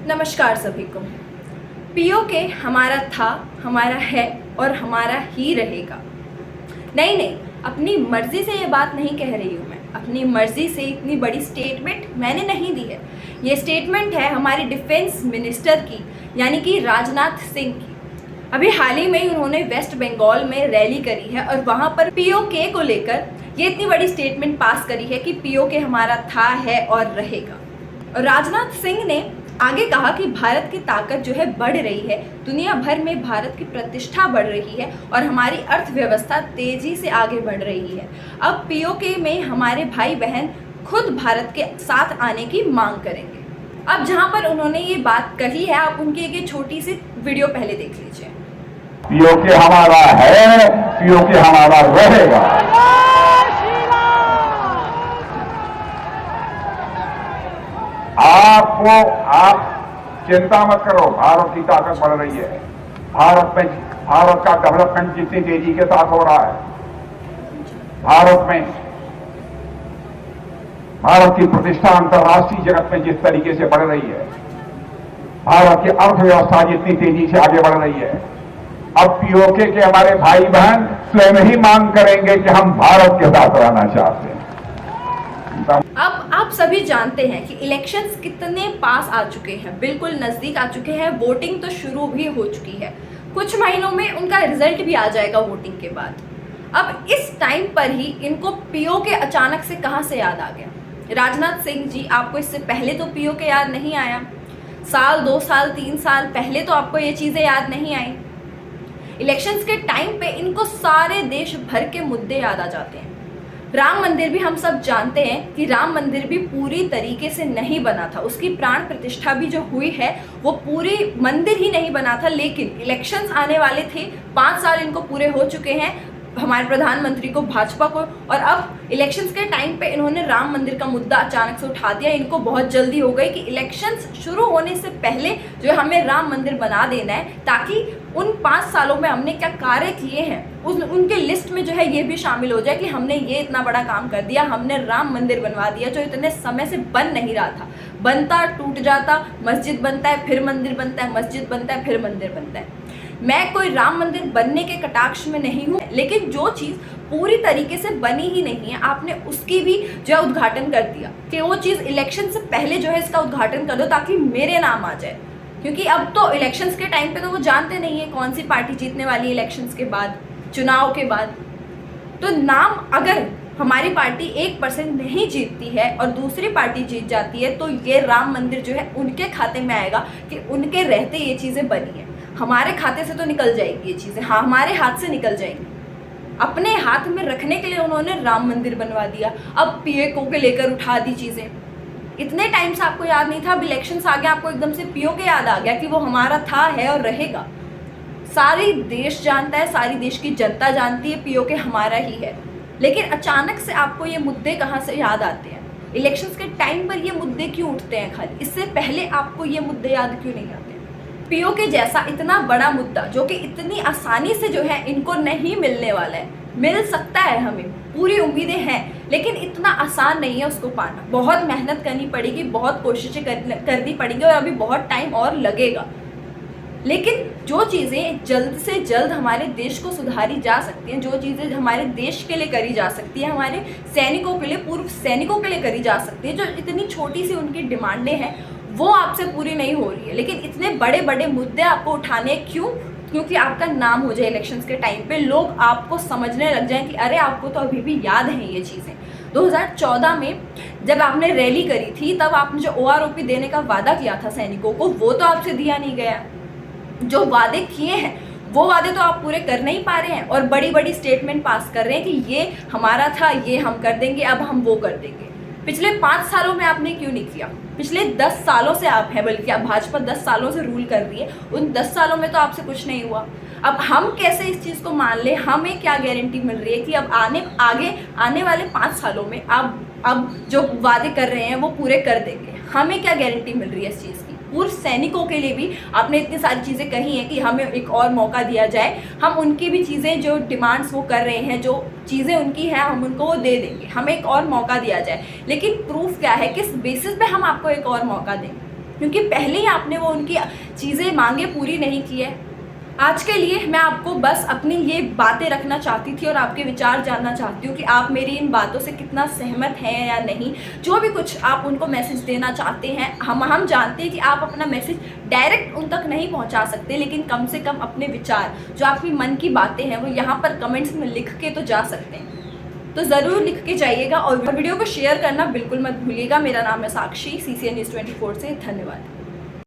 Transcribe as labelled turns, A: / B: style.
A: नमस्कार सभी को। पीओके हमारा था, हमारा है और हमारा ही रहेगा। नहीं, अपनी मर्जी से ये बात नहीं कह रही हूँ मैं। अपनी मर्जी से इतनी बड़ी स्टेटमेंट मैंने नहीं दी है। ये स्टेटमेंट है हमारे डिफेंस मिनिस्टर की, यानी कि राजनाथ सिंह की। अभी हाल ही में ही उन्होंने वेस्ट बंगाल में रैली करी है और वहाँ पर पीओके को लेकर ये इतनी बड़ी स्टेटमेंट पास करी है कि पीओके हमारा था, है और रहेगा। और राजनाथ सिंह ने आगे कहा कि भारत की ताकत जो है बढ़ रही है, दुनिया भर में भारत की प्रतिष्ठा बढ़ रही है और हमारी अर्थव्यवस्था तेजी से आगे बढ़ रही है। अब पीओके में हमारे भाई बहन खुद भारत के साथ आने की मांग करेंगे। अब जहां पर उन्होंने ये बात कही है, आप उनकी एक छोटी सी वीडियो पहले देख लीजिए।
B: पीओके हमारा है, पीओके हमारा रहेगा। आप चिंता मत करो, भारत की ताकत बढ़ रही है। भारत का डेवलपमेंट जितनी तेजी के साथ हो रहा है, भारत की प्रतिष्ठा अंतर्राष्ट्रीय जगत में जिस तरीके से बढ़ रही है, भारत की अर्थव्यवस्था जितनी तेजी से आगे बढ़ रही है, अब पीओके के हमारे भाई बहन स्वयं ही मांग करेंगे कि हम भारत के साथ रहना चाहते हैं।
A: अब आप सभी जानते हैं कि इलेक्शंस कितने पास आ चुके हैं, बिल्कुल नज़दीक आ चुके हैं। वोटिंग तो शुरू भी हो चुकी है, कुछ महीनों में उनका रिजल्ट भी आ जाएगा वोटिंग के बाद। अब इस टाइम पर ही इनको पीओके अचानक से कहां से याद आ गया? राजनाथ सिंह जी, आपको इससे पहले तो पीओके याद नहीं आया? साल, 2 साल, 3 साल पहले तो आपको ये चीज़ें याद नहीं आई? इलेक्शंस के टाइम पे इनको सारे देश भर के मुद्दे याद आ जाते हैं। राम मंदिर भी हम सब जानते हैं कि राम मंदिर भी पूरी तरीके से नहीं बना था, उसकी प्राण प्रतिष्ठा भी जो हुई है वो पूरी मंदिर ही नहीं बना था। लेकिन इलेक्शंस आने वाले थे, 5 साल इनको पूरे हो चुके हैं हमारे प्रधानमंत्री को, भाजपा को, और अब इलेक्शंस के टाइम पे इन्होंने राम मंदिर का मुद्दा अचानक से उठा दिया। इनको बहुत जल्दी हो गई कि इलेक्शंस शुरू होने से पहले जो हमें राम मंदिर बना देना है, ताकि उन 5 सालों में हमने क्या कार्य किए हैं उनके लिस्ट में जो है ये भी शामिल हो जाए कि हमने ये इतना बड़ा काम कर दिया, हमने राम मंदिर बनवा दिया जो इतने समय से बन नहीं रहा था। बनता, टूट जाता, मस्जिद बनता है, फिर मंदिर बनता है, मस्जिद बनता है, फिर मंदिर बनता है। मैं कोई राम मंदिर बनने के कटाक्ष में नहीं हूँ, लेकिन जो चीज़ पूरी तरीके से बनी ही नहीं है, आपने उसकी भी जो है उद्घाटन कर दिया कि वो चीज़ इलेक्शन से पहले जो है इसका उद्घाटन कर दो ताकि मेरे नाम आ जाए। क्योंकि अब तो इलेक्शंस के टाइम पे तो वो जानते नहीं है कौन सी पार्टी जीतने वाली है इलेक्शंस के बाद, चुनाव के बाद। तो नाम अगर हमारी पार्टी 1% नहीं जीतती है और दूसरी पार्टी जीत जाती है, तो ये राम मंदिर जो है उनके खाते में आएगा कि उनके रहते ये चीज़ें बनी है। हमारे खाते से तो निकल जाएगी ये चीज़ें, हाँ, हमारे हाथ से निकल जाएंगी। अपने हाथ में रखने के लिए उन्होंने राम मंदिर बनवा दिया, अब पीओके को लेकर उठा दी चीज़ें। इतने टाइम से आपको याद नहीं था, अब इलेक्शंस आ गए, आपको एकदम से पीओके याद आ गया कि वो हमारा था, है और रहेगा। सारी देश जानता है, सारी देश की जनता जानती है पीओके हमारा ही है। लेकिन अचानक से आपको ये मुद्दे कहाँ से याद आते हैं? इलेक्शंस के टाइम पर ये मुद्दे क्यों उठते हैं खाली? इससे पहले आपको ये मुद्दे याद क्यों नहीं आते? पीओके जैसा इतना बड़ा मुद्दा जो कि इतनी आसानी से जो है इनको नहीं मिलने वाला है, मिल सकता है, हमें पूरी उम्मीदें हैं, लेकिन इतना आसान नहीं है उसको पाना। बहुत मेहनत करनी पड़ेगी, बहुत कोशिशें करनी पड़ेंगी और अभी बहुत टाइम और लगेगा। लेकिन जो चीज़ें जल्द से जल्द हमारे देश को सुधारी जा सकती हैं, जो चीज़ें हमारे देश के लिए करी जा सकती है, हमारे सैनिकों के लिए, पूर्व सैनिकों के लिए करी जा सकती है, जो इतनी छोटी सी उनकी डिमांडें हैं, वो आपसे पूरी नहीं हो रही है। लेकिन इतने बड़े बड़े मुद्दे आपको उठाने क्यों? क्योंकि आपका नाम हो जाए इलेक्शंस के टाइम पे, लोग आपको समझने लग जाएं कि अरे आपको तो अभी भी याद है ये चीज़ें। 2014 में जब आपने रैली करी थी, तब आपने जो ओआरओपी देने का वादा किया था सैनिकों को, वो तो आपसे दिया नहीं गया। जो वादे किए हैं वो वादे तो आप पूरे कर नहीं पा रहे हैं और बड़ी बड़ी स्टेटमेंट पास कर रहे हैं कि ये हमारा था, ये हम कर देंगे, अब हम वो कर देंगे। पिछले 5 सालों में आपने क्यों नहीं किया? पिछले 10 सालों से आप हैं, बल्कि आप भाजपा 10 सालों से रूल कर रही है, उन 10 सालों में तो आपसे कुछ नहीं हुआ। अब हम कैसे इस चीज़ को मान लें? हमें क्या गारंटी मिल रही है कि अब आने वाले 5 सालों में आप अब जो वादे कर रहे हैं वो पूरे कर देंगे? हमें क्या गारंटी मिल रही है इस चीज़ की? पूर्व सैनिकों के लिए भी आपने इतनी सारी चीज़ें कही हैं कि हमें एक और मौका दिया जाए, हम उनकी भी चीज़ें जो डिमांड्स वो कर रहे हैं, जो चीज़ें उनकी हैं, हम उनको वो दे देंगे, हमें एक और मौका दिया जाए। लेकिन प्रूफ क्या है? किस बेसिस पे हम आपको एक और मौका देंगे? क्योंकि पहले ही आपने वो उनकी चीज़ें मांगे पूरी नहीं की है। आज के लिए मैं आपको बस अपनी ये बातें रखना चाहती थी और आपके विचार जानना चाहती हूँ कि आप मेरी इन बातों से कितना सहमत हैं या नहीं। जो भी कुछ आप उनको मैसेज देना चाहते हैं, हम जानते हैं कि आप अपना मैसेज डायरेक्ट उन तक नहीं पहुँचा सकते, लेकिन कम से कम अपने विचार, जो आपकी मन की बातें हैं, वो यहाँ पर कमेंट्स में लिख के तो जा सकते हैं। तो ज़रूर लिख के जाइएगा और वीडियो को शेयर करना बिल्कुल मत भूलिएगा। मेरा नाम है साक्षी, CCN News 24 से। धन्यवाद।